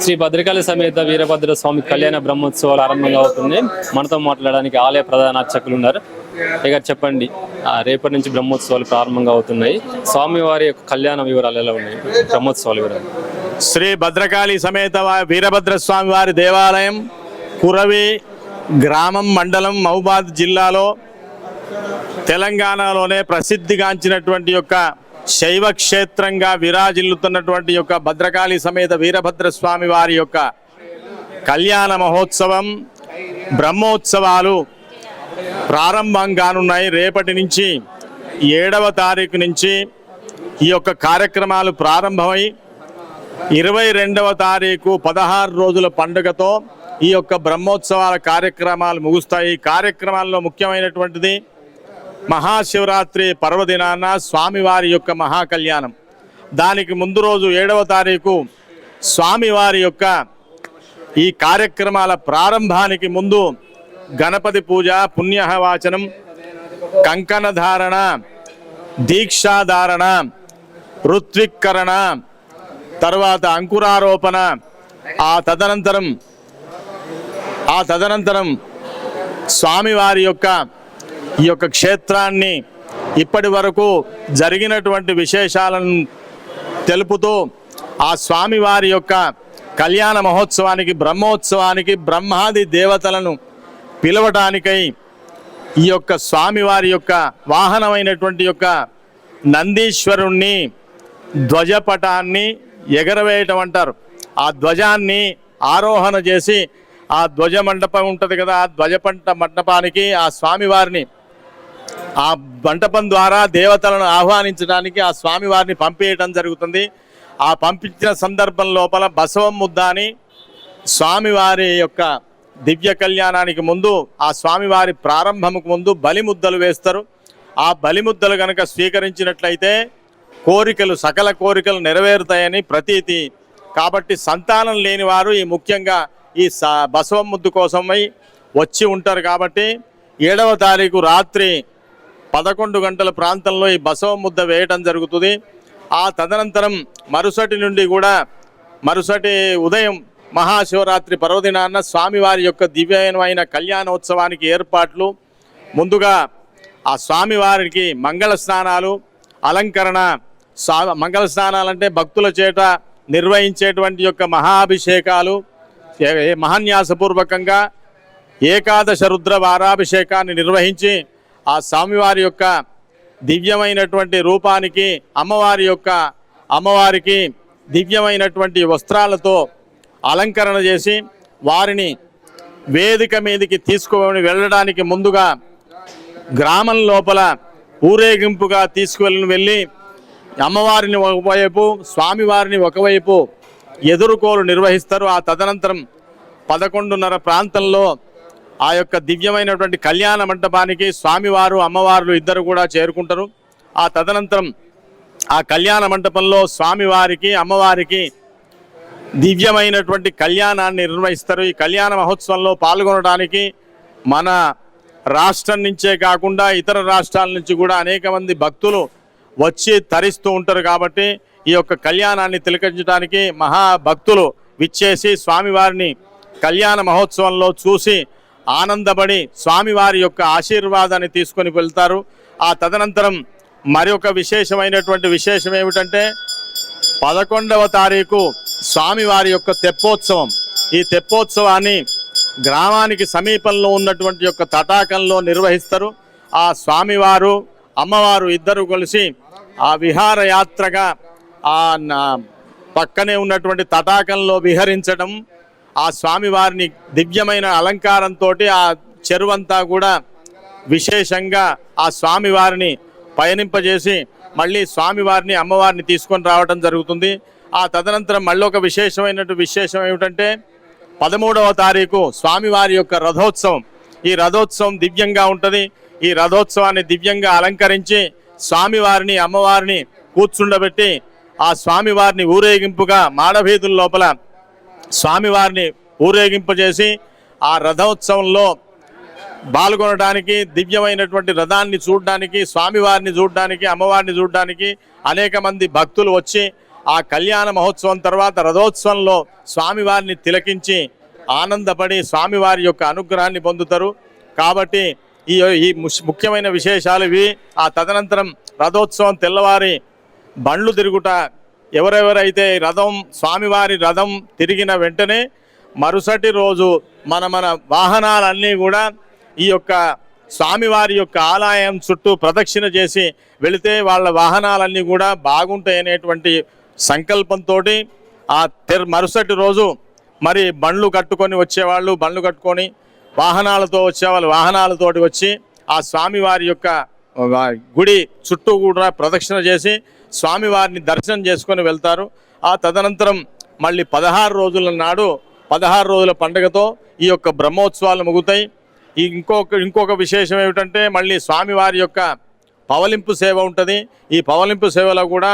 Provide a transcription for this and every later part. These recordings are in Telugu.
శ్రీ భద్రకాళి సమేత వీరభద్ర స్వామి కళ్యాణ బ్రహ్మోత్సవాలు ఆరంభంగా అవుతుంది. మనతో మాట్లాడడానికి ఆలయ ప్రధాన అర్చకులు ఉన్నారు. ఇక చెప్పండి, రేపటి నుంచి బ్రహ్మోత్సవాలు ప్రారంభంగా అవుతున్నాయి. స్వామివారి యొక్క కళ్యాణ వివరాలు ఎలా ఉన్నాయి? బ్రహ్మోత్సవాల వివరాలు. శ్రీ భద్రకాళి సమేత వీరభద్ర స్వామి వారి దేవాలయం కురవి గ్రామం, మండలం, మహబూబాద్ జిల్లాలో తెలంగాణలోనే ప్రసిద్ధిగాంచినటువంటి యొక్క శైవ క్షేత్రంగా విరాజిల్లుతున్నటువంటి యొక్క భద్రకాళి సమేత వీరభద్ర స్వామి వారి యొక్క కళ్యాణ మహోత్సవం బ్రహ్మోత్సవాలు ప్రారంభంగానున్నాయి. రేపటి నుంచి 7వ తారీఖు నుంచి ఈ యొక్క కార్యక్రమాలు ప్రారంభమై 22వ తారీఖు 16 రోజుల పండుగతో ఈ యొక్క బ్రహ్మోత్సవాల కార్యక్రమాలు ముగుస్తాయి. ఈ కార్యక్రమాల్లో ముఖ్యమైనటువంటిది మహాశివరాత్రి పర్వదినాన స్వామివారి యొక్క మహాకళ్యాణం. దానికి ముందు రోజు 7వ తారీఖు స్వామివారి యొక్క ఈ కార్యక్రమాల ప్రారంభానికి ముందు గణపతి పూజ, పుణ్యవాచనం, కంకణధారణ, దీక్షాధారణ, ఋత్విక్కరణ, తర్వాత అంకురారోపణ, ఆ తదనంతరం స్వామివారి యొక్క ఈ యొక్క క్షేత్రాన్ని ఇప్పటి వరకు జరిగినటువంటి విశేషాలను తెలుపుతూ ఆ స్వామివారి యొక్క కళ్యాణ మహోత్సవానికి, బ్రహ్మోత్సవానికి బ్రహ్మాది దేవతలను పిలవటానికై ఈ యొక్క స్వామివారి యొక్క వాహనమైనటువంటి యొక్క నందీశ్వరుణ్ణి ధ్వజపటాన్ని ఎగరవేయటం అంటారు. ఆ ధ్వజాన్ని ఆరోహణ చేసి ఆ ధ్వజ మండపం ఉంటుంది కదా, ఆ మండపానికి ఆ స్వామివారిని ఆ మంటపం ద్వారా దేవతలను ఆహ్వానించడానికి ఆ స్వామివారిని పంపేయటం జరుగుతుంది. ఆ పంపించిన సందర్భం లోపల బసవం ముద్ద అని స్వామివారి యొక్క దివ్య కళ్యాణానికి ముందు, ఆ స్వామివారి ప్రారంభముకు ముందు బలిముద్దలు వేస్తారు. ఆ బలిముద్దలు కనుక స్వీకరించినట్లయితే కోరికలు, సకల కోరికలు నెరవేరుతాయని ప్రతీతి. కాబట్టి సంతానం లేని వారు ఈ ముఖ్యంగా ఈ బసవం ముద్దు కోసమై వచ్చి ఉంటారు. కాబట్టి 7వ తారీఖు రాత్రి 11 గంటల ప్రాంతంలో ఈ బసవ ముద్ద వేయటం జరుగుతుంది. ఆ తదనంతరం మరుసటి ఉదయం మహాశివరాత్రి పర్వదినాన్న స్వామివారి యొక్క దివ్యమైన కళ్యాణోత్సవానికి ఏర్పాట్లు. ముందుగా ఆ స్వామివారికి మంగళ స్నానాలు, అలంకరణ. మంగళ స్నానాలంటే భక్తుల చేత నిర్వహించేటువంటి యొక్క మహాభిషేకాలు, మహాన్యాసపూర్వకంగా ఏకాదశ రుద్ర వారాభిషేకాన్ని నిర్వహించి ఆ స్వామివారి యొక్క దివ్యమైనటువంటి రూపానికి అమ్మవారికి దివ్యమైనటువంటి వస్త్రాలతో అలంకరణ చేసి వారిని వేదిక మీదకి తీసుకుని వెళ్ళడానికి ముందుగా గ్రామం లోపల ఊరేగింపుగా వెళ్ళి అమ్మవారిని ఒకవైపు, స్వామివారిని ఒకవైపు ఎదుర్కోలు నిర్వహిస్తారు. ఆ తదనంతరం 11:30 ప్రాంతంలో ఆ యొక్క దివ్యమైనటువంటి కళ్యాణ మంటపానికి స్వామివారు, అమ్మవార్లు ఇద్దరు కూడా చేరుకుంటారు. ఆ తదనంతరం ఆ కళ్యాణ మంటపంలో స్వామివారికి, అమ్మవారికి దివ్యమైనటువంటి కళ్యాణాన్ని నిర్వహిస్తారు. ఈ కళ్యాణ మహోత్సవంలో పాల్గొనడానికి మన రాష్ట్రం నుంచే కాకుండా ఇతర రాష్ట్రాల నుంచి కూడా అనేక మంది భక్తులు వచ్చి తరిస్తూ ఉంటారు. కాబట్టి ఈ యొక్క కళ్యాణాన్ని తిలకించడానికి మహాభక్తులు విచ్చేసి స్వామివారిని కళ్యాణ మహోత్సవంలో చూసి ఆనందపడి స్వామివారి యొక్క ఆశీర్వాదాన్ని తీసుకొని వెళ్తారు. ఆ తదనంతరం మరొక విశేషం ఏమిటంటే 11వ తారీఖు స్వామివారి యొక్క తెప్పోత్సవం. ఈ తెప్పోత్సవాన్ని గ్రామానికి సమీపంలో ఉన్నటువంటి యొక్క తటాకంలో నిర్వహిస్తారు. ఆ స్వామివారు, అమ్మవారు ఇద్దరు కలిసి ఆ విహారయాత్రగా ఆ పక్కనే ఉన్నటువంటి తటాకంలో విహరించడం, ఆ స్వామివారిని దివ్యమైన అలంకారంతో ఆ చెరువంతా కూడా విశేషంగా ఆ స్వామివారిని పయనింపజేసి మళ్ళీ స్వామివారిని, అమ్మవారిని తీసుకొని రావడం జరుగుతుంది. ఆ తదనంతరం మళ్ళీ ఒక విశేషం ఏమిటంటే 13వ తారీఖు స్వామివారి యొక్క రథోత్సవం. ఈ రథోత్సవం దివ్యంగా ఉంటుంది. ఈ రథోత్సవాన్ని దివ్యంగా అలంకరించి స్వామివారిని, అమ్మవారిని కూర్చుండబెట్టి ఆ స్వామివారిని ఊరేగింపుగా మాడవీధుల లోపల స్వామివారిని ఊరేగింపజేసి ఆ రథోత్సవంలో పాల్గొనడానికి, దివ్యమైనటువంటి రథాన్ని చూడడానికి, స్వామివారిని చూడడానికి, అమ్మవారిని చూడడానికి అనేక మంది భక్తులు వచ్చి ఆ కళ్యాణ మహోత్సవం తర్వాత రథోత్సవంలో స్వామివారిని తిలకించి ఆనందపడి స్వామివారి యొక్క అనుగ్రహాన్ని పొందుతారు. కాబట్టి ఈ ముఖ్యమైన విశేషాలు ఇవి. ఆ తదనంతరం రథోత్సవం తెల్లవారి బండ్లు తిరుగుట, ఎవరెవరైతే స్వామివారి రథం తిరిగిన వెంటనే మరుసటి రోజు మన వాహనాలన్నీ కూడా ఈ యొక్క స్వామివారి యొక్క ఆలయం చుట్టూ ప్రదక్షిణ చేసి వెళితే వాళ్ళ వాహనాలన్నీ కూడా బాగుంటాయనేటువంటి సంకల్పంతో మరుసటి రోజు మరి బండ్లు కట్టుకొని వచ్చేవాళ్ళు బండ్లు కట్టుకొని వాహనాలతో వచ్చేవాళ్ళు వాహనాలతోటి వచ్చి ఆ స్వామివారి యొక్క గుడి చుట్టూ కూడా ప్రదక్షిణ చేసి స్వామివారిని దర్శనం చేసుకొని వెళ్తారు. ఆ తదనంతరం మళ్ళీ 16 రోజుల నాడు 16 రోజుల పండుగతో ఈ యొక్క బ్రహ్మోత్సవాలు ముగుతాయి. ఇంకొక విశేషం ఏమిటంటే మళ్ళీ స్వామివారి యొక్క పవలింపు సేవ ఉంటుంది. ఈ పవలింపు సేవలో కూడా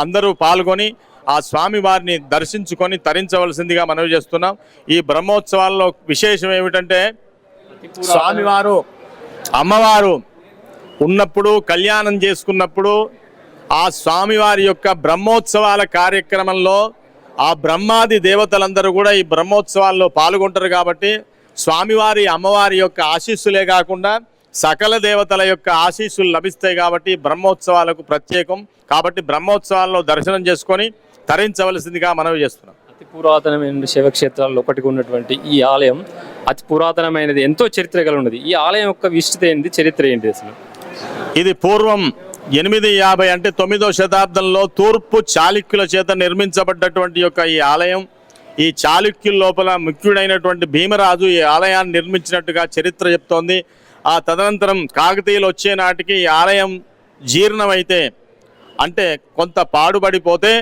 అందరూ పాల్గొని ఆ స్వామివారిని దర్శించుకొని తరించవలసిందిగా మనవి చేస్తున్నాం. ఈ బ్రహ్మోత్సవాల్లో విశేషం ఏమిటంటే స్వామివారు అమ్మవారు ఉన్నప్పుడు కళ్యాణం చేసుకున్నప్పుడు ఆ స్వామివారి యొక్క బ్రహ్మోత్సవాల కార్యక్రమంలో ఆ బ్రహ్మాది దేవతలందరూ కూడా ఈ బ్రహ్మోత్సవాల్లో పాల్గొంటారు. కాబట్టి స్వామివారి అమ్మవారి యొక్క ఆశీస్సులే కాకుండా సకల దేవతల యొక్క ఆశీస్సులు లభిస్తాయి. కాబట్టి బ్రహ్మోత్సవాలకు ప్రత్యేకం. కాబట్టి బ్రహ్మోత్సవాల్లో దర్శనం చేసుకొని తరించవలసిందిగా మనవి చేస్తున్నాం. అతి పురాతనమైన శైవక్షేత్రాల్లో ఒకటిగా ఉన్నటువంటి ఈ ఆలయం అతి పురాతనమైనది, ఎంతో చరిత్ర కలిగి ఉన్నది. ఈ ఆలయం యొక్క విశిష్టత ఏంటి, చరిత్ర ఏంటి అసలు? ఇది పూర్వం 850 అంటే 9వ శతాబ్దంలో తూర్పు చాళుక్యుల చేత నిర్మించబడ్డటువంటి యొక్క ఈ ఆలయం. ఈ చాళుక్యుల లోపల ముఖ్యుడైనటువంటి భీమరాజు ఈ ఆలయాన్ని నిర్మించినట్టుగా చరిత్ర చెప్తోంది. ఆ తదనంతరం కాకతీయులు వచ్చే నాటికి ఈ ఆలయం జీర్ణమైతే అంటే కొంత పాడుబడిపోతే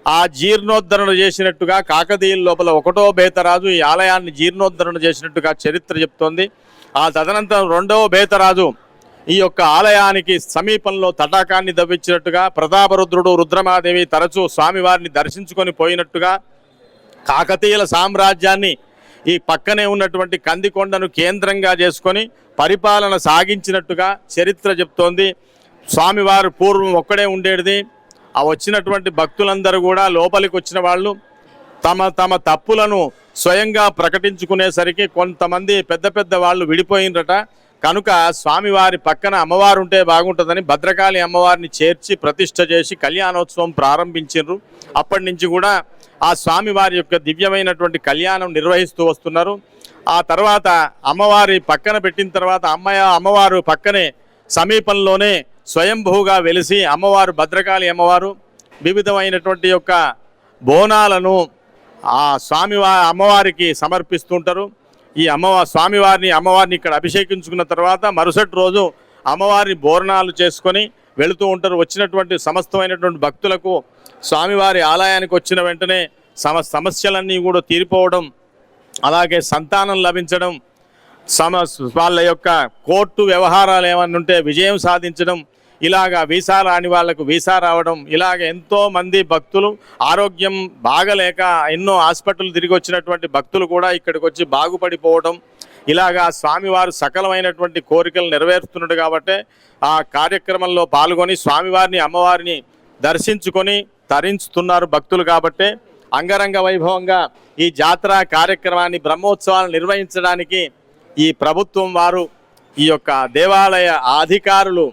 ఆ జీర్ణోద్ధరణ చేసినట్టుగా కాకతీయుల లోపల 1వ బేతరాజు ఈ ఆలయాన్ని జీర్ణోద్ధరణ చేసినట్టుగా చరిత్ర చెప్తోంది. ఆ తదనంతరం 2వ బేతరాజు ఈ యొక్క ఆలయానికి సమీపంలో తటాకాన్ని దవ్వించినట్టుగా, ప్రతాపరుద్రుడు రుద్రమాదేవి తరచూ స్వామివారిని దర్శించుకొని పోయినట్టుగా, కాకతీయుల సామ్రాజ్యాన్ని ఈ పక్కనే ఉన్నటువంటి కందికొండను కేంద్రంగా చేసుకొని పరిపాలన సాగించినట్టుగా చరిత్ర చెప్తోంది. స్వామివారు పూర్వం ఒక్కడే ఉండేది. ఆ వచ్చినటువంటి భక్తులందరూ కూడా లోపలికి వచ్చిన వాళ్ళు తమ తప్పులను స్వయంగా ప్రకటించుకునేసరికి కొంతమంది పెద్ద వాళ్ళు విడిపోయినరట. కనుక స్వామివారి పక్కన అమ్మవారు ఉంటే బాగుంటుందని భద్రకాళి అమ్మవారిని చేర్చి ప్రతిష్ఠ చేసి కళ్యాణోత్సవం ప్రారంభించారు. అప్పటి నుంచి కూడా ఆ స్వామివారి యొక్క దివ్యమైనటువంటి కళ్యాణం నిర్వహిస్తూ వస్తున్నారు. ఆ తర్వాత అమ్మవారి పక్కన పెట్టిన తర్వాత అమ్మవారు పక్కనే సమీపంలోనే స్వయంభూగా వెలిసి అమ్మవారు భద్రకాళి అమ్మవారు వివిధమైనటువంటి యొక్క బోనాలను ఆ అమ్మవారికి సమర్పిస్తుంటారు. ఈ అమ్మవారిని ఇక్కడ అభిషేకించుకున్న తర్వాత మరుసటి రోజు అమ్మవారిని బోరణాలు చేసుకొని వెళుతూ ఉంటారు. వచ్చినటువంటి సమస్తమైనటువంటి భక్తులకు స్వామివారి ఆలయానికి వచ్చిన వెంటనే సమస్యలన్నీ కూడా తీరిపోవడం, అలాగే సంతానం లభించడం, వాళ్ళ యొక్క కోర్టు వ్యవహారాలు ఏమన్నా ఉంటే విజయం సాధించడం, ఇలాగా వీసా రాని వాళ్లకు వీసా రావడం, ఇలాగ ఎంతో మంది భక్తులు ఆరోగ్యం బాగలేక ఎన్నో హాస్పిటల్ తిరిగి వచ్చినటువంటి భక్తులు కూడా ఇక్కడికి వచ్చి బాగుపడిపోవడం, ఇలాగా స్వామివారు సకలమైనటువంటి కోరికలు నెరవేరుస్తున్నాడు. కాబట్టి ఆ కార్యక్రమంలో పాల్గొని స్వామివారిని అమ్మవారిని దర్శించుకొని తరించుతున్నారు భక్తులు. కాబట్టి అంగరంగ వైభవంగా ఈ జాతర కార్యక్రమాన్ని బ్రహ్మోత్సవాలు నిర్వహించడానికి ఈ ప్రభుత్వం వారు, ఈ యొక్క దేవాలయ అధికారులు,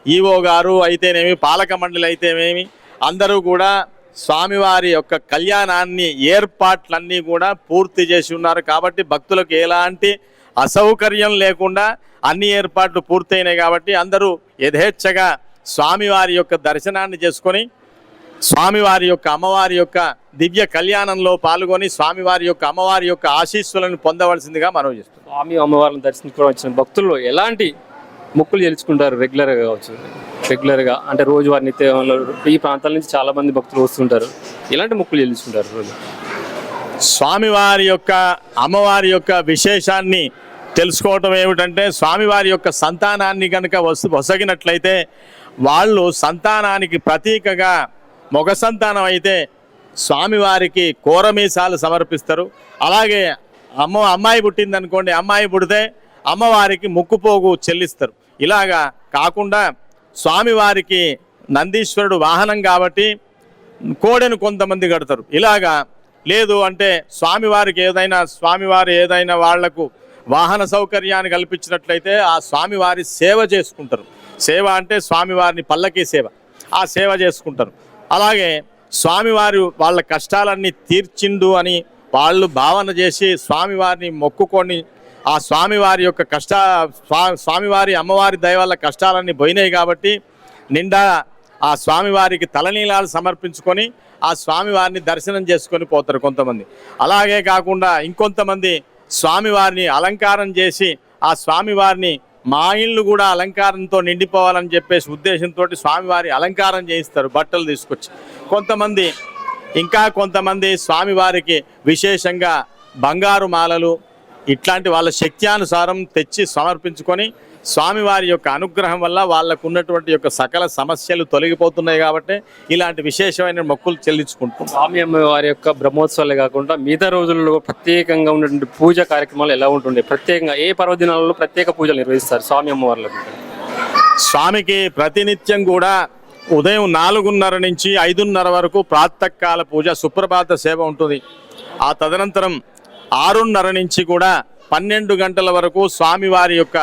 ఈవో గారు అయితేనేమి, పాలక మండలి అయితేనేమి, అందరూ కూడా స్వామివారి యొక్క కళ్యాణాన్ని ఏర్పాట్లన్నీ కూడా పూర్తి చేసి ఉన్నారు. కాబట్టి భక్తులకు ఎలాంటి అసౌకర్యం లేకుండా అన్ని ఏర్పాట్లు పూర్తయినాయి. కాబట్టి అందరూ యథేచ్ఛగా స్వామివారి యొక్క దర్శనాన్ని చేసుకొని స్వామివారి యొక్క అమ్మవారి యొక్క దివ్య కళ్యాణంలో పాల్గొని స్వామివారి యొక్క అమ్మవారి యొక్క ఆశీస్సులను పొందవలసిందిగా మనవి చేస్తున్నాం. స్వామి అమ్మవారిని దర్శించుకోవడం వచ్చిన భక్తుల్లో ఎలాంటి మొక్కులు చెల్లించుకుంటారు? రెగ్యులర్గా కావచ్చు, రెగ్యులర్గా అంటే రోజువారి నిత్యంలో ఈ ప్రాంతాల నుంచి చాలా మంది భక్తులు వస్తుంటారు. ఎలాంటి మొక్కులు చెల్లించుకుంటారు రోజు? స్వామివారి యొక్క అమ్మవారి యొక్క విశేషాన్ని తెలుసుకోవటం ఏమిటంటే, స్వామివారి యొక్క సంతానాన్ని కనుక వసగినట్లయితే వాళ్ళు సంతానానికి ప్రతీకగా మగ సంతానం అయితే స్వామివారికి కోరమీసాలు సమర్పిస్తారు. అలాగే అమ్మాయి పుట్టిందనుకోండి, అమ్మాయి పుడితే అమ్మవారికి ముక్కుపోగు చెల్లిస్తారు. ఇలాగా కాకుండా స్వామివారికి నందీశ్వరుడు వాహనం కాబట్టి కోడెను కొంతమంది కడతారు. ఇలాగా లేదు అంటే స్వామివారు ఏదైనా వాళ్లకు వాహన సౌకర్యాన్ని కల్పించినట్లయితే ఆ స్వామివారి సేవ చేసుకుంటారు. సేవ అంటే స్వామివారిని పల్లకీ సేవ, ఆ సేవ చేసుకుంటారు. అలాగే స్వామివారు వాళ్ళ కష్టాలన్నీ తీర్చిండు అని వాళ్ళు భావన చేసి స్వామివారిని మొక్కుకొని ఆ స్వామివారి యొక్క స్వామివారి అమ్మవారి దయ వల్ల కష్టాలన్నీ పోయినాయి కాబట్టి నిండా ఆ స్వామివారికి తలనీలాలు సమర్పించుకొని ఆ స్వామివారిని దర్శనం చేసుకొని పోతారు కొంతమంది. అలాగే కాకుండా ఇంకొంతమంది స్వామివారిని అలంకారం చేసి ఆ స్వామివారిని మా ఇళ్ళు కూడా అలంకారంతో నిండిపోవాలని చెప్పేసి ఉద్దేశంతో స్వామివారి అలంకారం చేయిస్తారు బట్టలు తీసుకొచ్చి. కొంతమంది స్వామివారికి విశేషంగా బంగారు మాలలు ఇట్లాంటి వాళ్ళ శక్త్యానుసారం తెచ్చి సమర్పించుకొని స్వామివారి యొక్క అనుగ్రహం వల్ల వాళ్ళకు ఉన్నటువంటి యొక్క సకల సమస్యలు తొలగిపోతున్నాయి కాబట్టి ఇలాంటి విశేషమైన మొక్కులు చెల్లించుకుంటాం. స్వామి అమ్మవారి యొక్క బ్రహ్మోత్సవాలే కాకుండా మిగతా రోజుల్లో ప్రత్యేకంగా ఉన్నటువంటి పూజ కార్యక్రమాలు ఎలా ఉంటుండే? ప్రత్యేకంగా ఏ పర్వదినాలలో ప్రత్యేక పూజలు నిర్వహిస్తారు స్వామి అమ్మవార్లకు? స్వామికి ప్రతినిత్యం కూడా ఉదయం 4:30 నుంచి 5:30 వరకు ప్రాతకాల పూజ సుప్రభాత సేవ ఉంటుంది. ఆ తదనంతరం 6:30 నుంచి కూడా 12 గంటల వరకు స్వామివారి యొక్క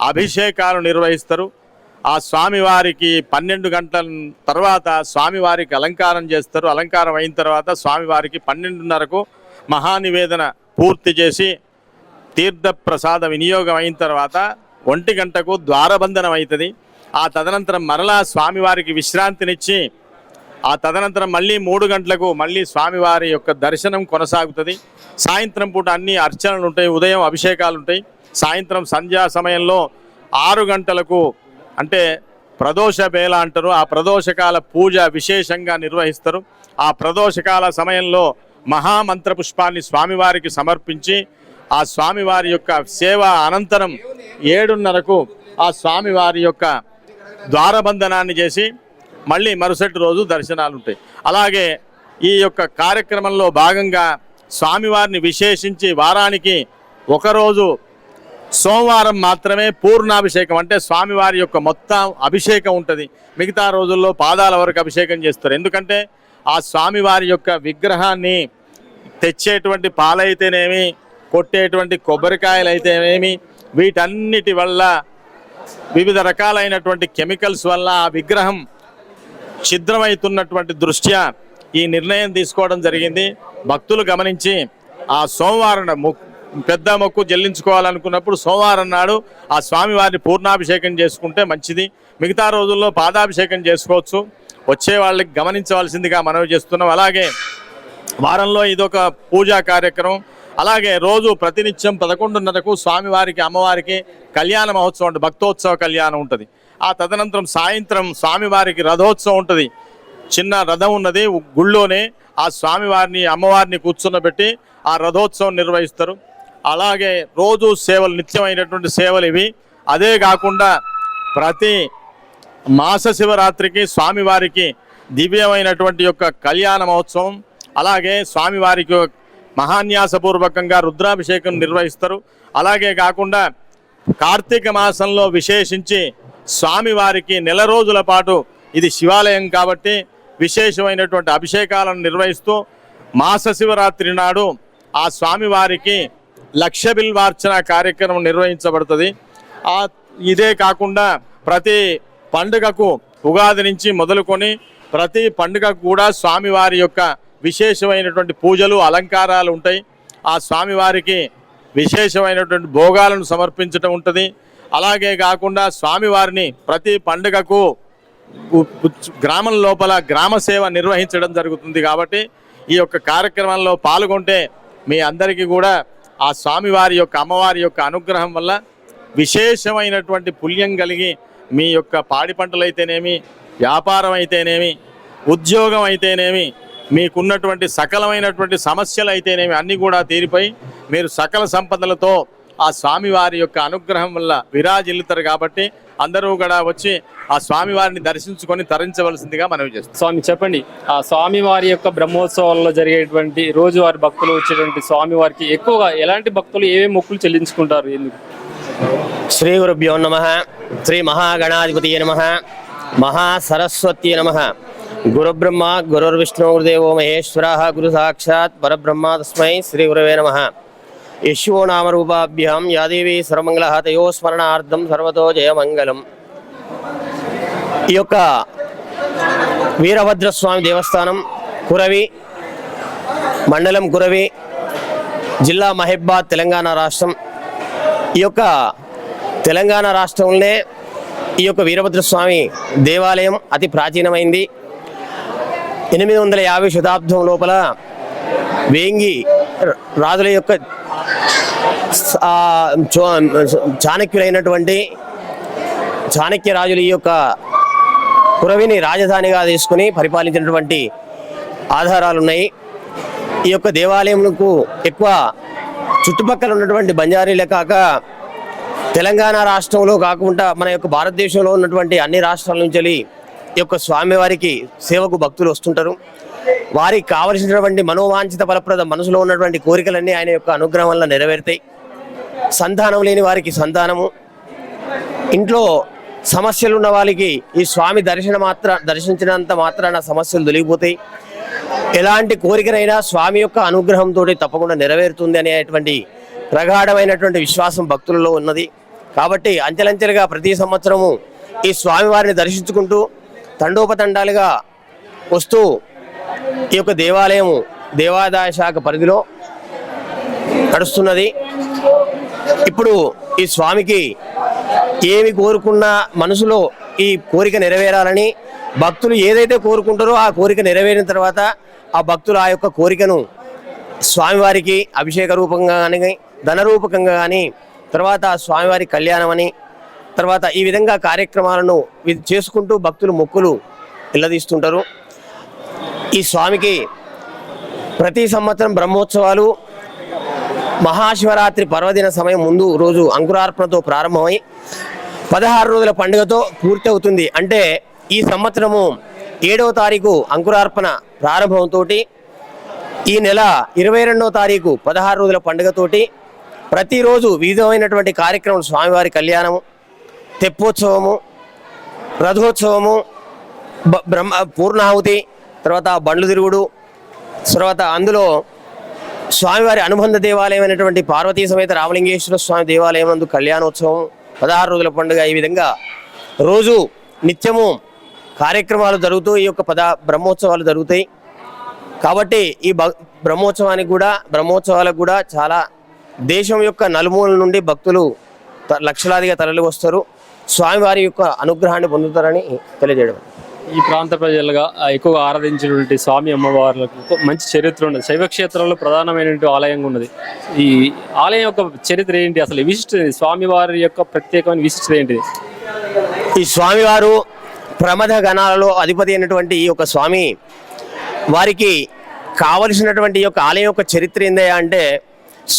అభిషేకాలు నిర్వహిస్తారు. ఆ స్వామివారికి 12 గంటల తర్వాత స్వామివారికి అలంకారం చేస్తారు. అలంకారం అయిన తర్వాత స్వామివారికి 12:30కు మహానివేదన పూర్తి చేసి తీర్థ ప్రసాద వినియోగం అయిన తర్వాత 1 గంటకు ద్వారబంధనం అవుతుంది. ఆ తదనంతరం మరలా స్వామివారికి విశ్రాంతినిచ్చి ఆ తదనంతరం మళ్ళీ 3 గంటలకు మళ్ళీ స్వామివారి యొక్క దర్శనం కొనసాగుతుంది. సాయంత్రం పూట అన్ని అర్చనలు ఉంటాయి, ఉదయం అభిషేకాలు ఉంటాయి. సాయంత్రం సంధ్యా సమయంలో 6 గంటలకు అంటే ప్రదోష వేళ అంటారు, ఆ ప్రదోషకాల పూజ విశేషంగా నిర్వహిస్తారు. ఆ ప్రదోషకాల సమయంలో మహామంత్ర పుష్పాన్ని స్వామివారికి సమర్పించి ఆ స్వామివారి యొక్క సేవ అనంతరం 7:30కు ఆ స్వామివారి యొక్క ద్వారబంధనాన్ని చేసి మళ్ళీ మరుసటి రోజు దర్శనాలు ఉంటాయి. అలాగే ఈ యొక్క కార్యక్రమంలో భాగంగా స్వామివారిని విశేషించి వారానికి ఒకరోజు సోమవారం మాత్రమే పూర్ణాభిషేకం అంటే స్వామివారి యొక్క మొత్తం అభిషేకం ఉంటుంది. మిగతా రోజుల్లో పాదాల వరకు అభిషేకం చేస్తారు. ఎందుకంటే ఆ స్వామివారి యొక్క విగ్రహాన్ని తెచ్చేటువంటి పాలైతేనేమి, కొట్టేటువంటి కొబ్బరికాయలు అయితేనేమి, వీటన్నిటి వల్ల వివిధ రకాలైనటువంటి కెమికల్స్ వల్ల ఆ విగ్రహం ఛిద్రమవుతున్నటువంటి దృష్ట్యా ఈ నిర్ణయం తీసుకోవడం జరిగింది. భక్తులు గమనించి ఆ సోమవారం పెద్ద మొక్కు చెల్లించుకోవాలనుకున్నప్పుడు సోమవారం నాడు ఆ స్వామివారిని పూర్ణాభిషేకం చేసుకుంటే మంచిది. మిగతా రోజుల్లో పాదాభిషేకం చేసుకోవచ్చు. వచ్చే వాళ్ళకి గమనించవలసిందిగా మనవి చేస్తున్నాం. అలాగే వారంలో ఇదొక పూజా కార్యక్రమం. అలాగే రోజు ప్రతినిత్యం 11:30కు స్వామివారికి అమ్మవారికి కళ్యాణ మహోత్సవం ఉంటుంది, భక్తోత్సవ కళ్యాణం ఉంటుంది. ఆ తదనంతరం సాయంత్రం స్వామివారికి రథోత్సవం ఉంటుంది. చిన్న రథం ఉన్నది గుళ్ళోనే, ఆ స్వామివారిని అమ్మవారిని కూర్చున్నబెట్టి ఆ రథోత్సవం నిర్వహిస్తారు. అలాగే రోజు సేవలు, నిత్యమైనటువంటి సేవలు ఇవి. అదే కాకుండా ప్రతి మాస శివరాత్రికి స్వామివారికి దివ్యమైనటువంటి యొక్క కళ్యాణ మహోత్సవం, అలాగే స్వామివారికి మహాన్యాసపూర్వకంగా రుద్రాభిషేకం నిర్వహిస్తారు. అలాగే కాకుండా కార్తీక మాసంలో విశేషించి స్వామివారికి 1 రోజుల పాటు, ఇది శివాలయం కాబట్టి విశేషమైనటువంటి అభిషేకాలను నిర్వహిస్తూ మాస శివరాత్రి నాడు ఆ స్వామివారికి లక్ష బిల్వార్చన కార్యక్రమం నిర్వహించబడుతుంది. ఇదే కాకుండా ప్రతి పండుగకు ఉగాది నుంచి మొదలుకొని ప్రతి పండుగకు కూడా స్వామివారి యొక్క విశేషమైనటువంటి పూజలు, అలంకారాలు ఉంటాయి. ఆ స్వామివారికి విశేషమైనటువంటి భోగాలను సమర్పించడం ఉంటుంది. అలాగే కాకుండా స్వామివారిని ప్రతి పండుగకు గ్రామం లోపల గ్రామ సేవ నిర్వహించడం జరుగుతుంది. కాబట్టి ఈ యొక్క కార్యక్రమంలో పాల్గొంటే మీ అందరికీ కూడా ఆ స్వామివారి యొక్క అమ్మవారి యొక్క అనుగ్రహం వల్ల విశేషమైనటువంటి పుణ్యం కలిగి మీ యొక్క పాడి పంటలు అయితేనేమి, వ్యాపారం అయితేనేమి, ఉద్యోగం అయితేనేమి, మీకున్నటువంటి సకలమైనటువంటి సమస్యలు అయితేనేమి అన్నీ కూడా తీరిపోయి మీరు సకల సంపదలతో ఆ స్వామివారి యొక్క అనుగ్రహం వల్ల విరాజిల్లుతారు. కాబట్టి అందరూ కూడా వచ్చి ఆ స్వామివారిని దర్శించుకొని తరించవలసిందిగా మనవి చేస్తాం. స్వామి చెప్పండి, ఆ స్వామివారి యొక్క బ్రహ్మోత్సవాల్లో జరిగేటువంటి రోజువారి భక్తులు వచ్చేటువంటి స్వామివారికి ఎక్కువగా ఎలాంటి భక్తులు ఏమేమి మొక్కులు చెల్లించుకుంటారు? ఎందుకు? శ్రీ గురుభ్యో నమః. శ్రీ మహాగణాధిపతియే నమః. మహాసరస్వత్యే నమః. గురుబ్రహ్మ గురుర్విష్ణు గురుదేవో మహేశ్వర గురు సాక్షాత్ పరబ్రహ్మ తస్మై శ్రీ గురవే నమః. యశో నామరూపాభ్యాం యాదేవి సర్వమంగళ తయో స్మరణార్థం సర్వతో జయమంగళం. ఈ యొక్క వీరభద్రస్వామి దేవస్థానం కురవి మండలం కురవి జిల్లా మహబాద్ తెలంగాణ రాష్ట్రం. ఈ యొక్క తెలంగాణ రాష్ట్రంలోనే ఈ యొక్క వీరభద్రస్వామి దేవాలయం అతి ప్రాచీనమైంది. 850 శతాబ్దం లోపల వేంగి రాజుల యొక్క చాణక్యులైనటువంటి చాణక్య రాజులు ఈ యొక్క కురవిని రాజధానిగా తీసుకుని పరిపాలించినటువంటి ఆధారాలు ఉన్నాయి. ఈ యొక్క దేవాలయంకు ఎక్కువ చుట్టుపక్కల ఉన్నటువంటి బంజారీలే కాక తెలంగాణ రాష్ట్రంలో కాకుండా మన యొక్క భారతదేశంలో ఉన్నటువంటి అన్ని రాష్ట్రాల నుంచి ఈ యొక్క స్వామివారికి సేవకు భక్తులు వస్తుంటారు. వారికి కావలసినటువంటి మనోవాంఛిత ఫలప్రద మనసులో ఉన్నటువంటి కోరికలన్నీ ఆయన యొక్క అనుగ్రహం వల్ల నెరవేరుతాయి. సంతానం లేని వారికి సంతానము, ఇంట్లో సమస్యలు ఉన్న వాళ్ళకి ఈ స్వామి దర్శించినంత మాత్రాన సమస్యలు తొలగిపోతాయి. ఎలాంటి కోరికనైనా స్వామి యొక్క అనుగ్రహంతో తప్పకుండా నెరవేరుతుంది అనేటువంటి ప్రగాఢమైనటువంటి విశ్వాసం భక్తులలో ఉన్నది. కాబట్టి అంచెలంచెలుగా ప్రతి సంవత్సరము ఈ స్వామివారిని దర్శించుకుంటూ తండోపతండాలుగా వస్తూ ఈ యొక్క దేవాలయము దేవాదాయ శాఖ పరిధిలో నడుస్తున్నది. ఇప్పుడు ఈ స్వామికి ఏమి కోరుకున్నా మనసులో ఈ కోరిక నెరవేరాలని భక్తులు ఏదైతే కోరుకుంటారో ఆ కోరిక నెరవేరిన తర్వాత ఆ భక్తులు ఆ యొక్క కోరికను స్వామివారికి అభిషేక రూపంగా కానీ ధన రూపకంగా కానీ తర్వాత స్వామివారి కళ్యాణం అని తర్వాత ఈ విధంగా కార్యక్రమాలను చేసుకుంటూ భక్తులు మొక్కులు ఇల్లదీస్తుంటారు. ఈ స్వామికి ప్రతి సంవత్సరం బ్రహ్మోత్సవాలు మహాశివరాత్రి పర్వదిన సమయం ముందు రోజు అంకురార్పణతో ప్రారంభమై 16 రోజుల పండుగతో పూర్తి అవుతుంది. అంటే ఈ సంవత్సరము 7వ తారీఖు అంకురార్పణ ప్రారంభంతో ఈ నెల 22వ తారీఖు 16 రోజుల పండుగతోటి ప్రతిరోజు వివిధమైనటువంటి కార్యక్రమం స్వామివారి కళ్యాణము, తెప్పోత్సవము, రథోత్సవము, పూర్ణాహుతి, తర్వాత బండ్లు తిరుగుడు, తర్వాత అందులో స్వామివారి అనుబంధ దేవాలయం అయినటువంటి పార్వతీ సమేత రామలింగేశ్వర స్వామి దేవాలయం నందు కళ్యాణోత్సవం, 16 రోజుల పండుగ, ఈ విధంగా రోజు నిత్యము కార్యక్రమాలు జరుగుతూ ఈ యొక్క బ్రహ్మోత్సవాలు జరుగుతాయి. కాబట్టి ఈ బ్రహ్మోత్సవాలకు కూడా చాలా దేశం యొక్క నలుమూలల నుండి భక్తులు లక్షలాదిగా తరలి వస్తారు. స్వామివారి యొక్క అనుగ్రహాన్ని పొందుతారని తెలియజేయడం. ఈ ప్రాంత ప్రజలుగా ఎక్కువగా ఆరాధించినటువంటి స్వామి అమ్మవార్లకు మంచి చరిత్ర ఉన్నది. శైవ క్షేత్రంలో ప్రధానమైనటువంటి ఆలయంగా ఉన్నది. ఈ ఆలయం యొక్క చరిత్ర ఏంటి, అసలు విశిష్టత, స్వామివారి యొక్క ప్రత్యేకమైన విశిష్టత ఏంటిది? ఈ స్వామివారు ప్రమథ గణాలలో అధిపతి అయినటువంటి ఈ యొక్క స్వామి వారికి కావలసినటువంటి ఈ యొక్క ఆలయం యొక్క చరిత్ర ఏందయ్యా అంటే,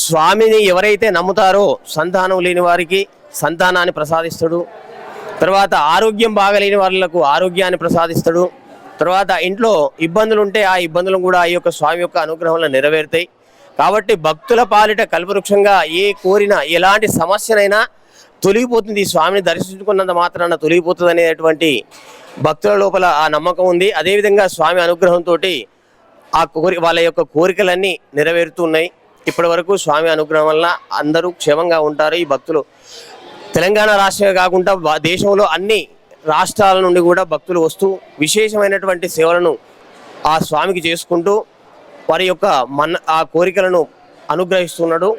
స్వామిని ఎవరైతే నమ్ముతారో సంతానం లేని వారికి సంతానాన్ని ప్రసాదిస్తాడు. తర్వాత ఆరోగ్యం బాగలేని వాళ్ళకు ఆరోగ్యాన్ని ప్రసాదిస్తాడు. తర్వాత ఇంట్లో ఇబ్బందులు ఉంటే ఆ ఇబ్బందులు కూడా ఈ యొక్క స్వామి యొక్క అనుగ్రహంలో నెరవేరుతాయి. కాబట్టి భక్తుల పాలిట కల్పవృక్షంగా ఏ కోరిన ఎలాంటి సమస్యనైనా తొలగిపోతుంది. ఈ స్వామిని దర్శించుకున్నంత మాత్రాన తొలగిపోతుంది అనేటువంటి భక్తుల లోపల ఆ నమ్మకం ఉంది. అదేవిధంగా స్వామి అనుగ్రహంతో వాళ్ళ యొక్క కోరికలన్నీ నెరవేరుతున్నాయి. ఇప్పటి వరకు స్వామి అనుగ్రహం వల్ల అందరూ క్షేమంగా ఉంటారు. ఈ భక్తులు తెలంగాణ రాష్ట్రమే కాకుండా దేశంలో అన్ని రాష్ట్రాల నుండి కూడా భక్తులు వస్తూ విశేషమైనటువంటి సేవలను ఆ స్వామికి చేసుకుంటూ వారి యొక్క ఆ కోరికలను అనుగ్రహిస్తున్నాడు.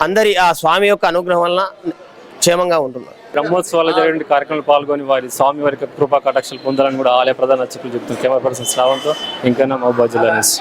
అందరి ఆ స్వామి యొక్క అనుగ్రహం వల్ల క్షేమంగా ఉంటున్నారు. బ్రహ్మోత్సవాలు జరిగే కార్యక్రమాలు పాల్గొని స్వామి వారి కృపా కటాక్షలు పొందాలని కూడా ఆలయ ప్రధాన అర్చకులు చెప్తున్నారు. కెమెరా పర్సన్ శ్రావంతో ఇంకా మహబూబాద్ జిల్లా నుంచి.